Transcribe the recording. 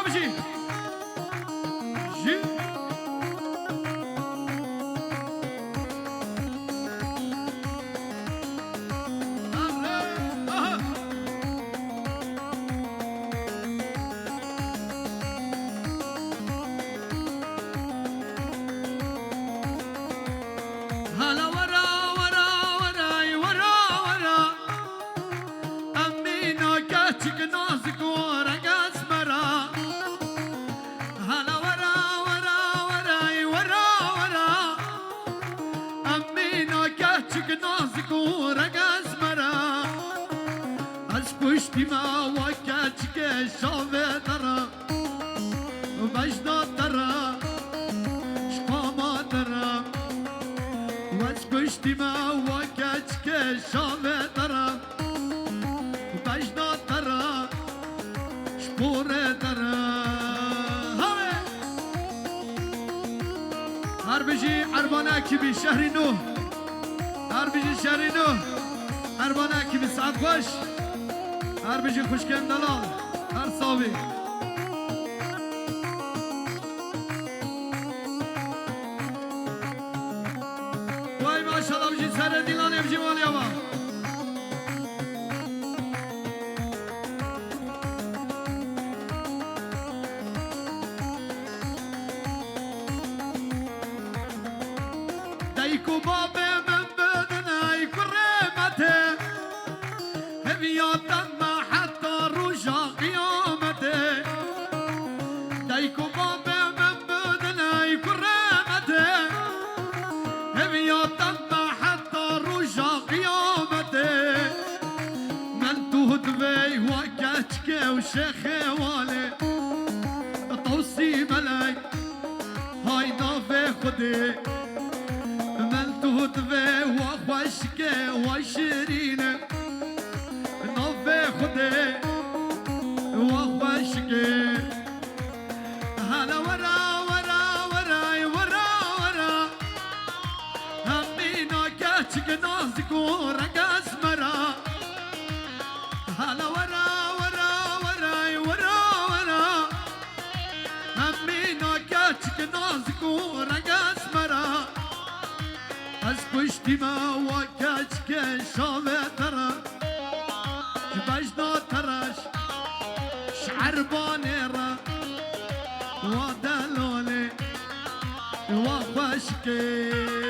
بجي جي هلا ورا ورا وراي ورا ورا أمينا كاتك نازك ورق أسمرا هلا ورا ورا وراي ورا ورا أمينا كاتك نازك ورق أسمرا أشبشتي ما وكاتك شافي ترى بجنا ترى شقاما ترى واسبشتي ما وكاتك شافي ترى بجنا ترى شبور ترى هربجي عرباناكي بشهر نوح هربجي شهر نوح عرباناكي بسعد خوش هربجي خوشكم دلال هر صابي واي ما شاء الله بجي سر ديلان يبجي مالي أبا دايكو بابي من بدناي كريمته هبياتا ما حتى رجع قيامته دايكو بابي من بدناي كريمته هبياتا ما حتى رجع قيامته من تهدبي وكاتك وشيخي والي توصي ملاي هاي نافي خدي من تهدبي وخوشك وشيرين نافي خدي وخوشك هلا ورا ورا وراي ورا ورا همينا كاتك نازك ورق أسمرا هلا ورا ورا وراي ورا ورا همينا كاتك نازك ورق أسمرا أسبشتي ما وكاتك شافي ترى جبجنا ترش شعر بانيرا ودلولي وخشكي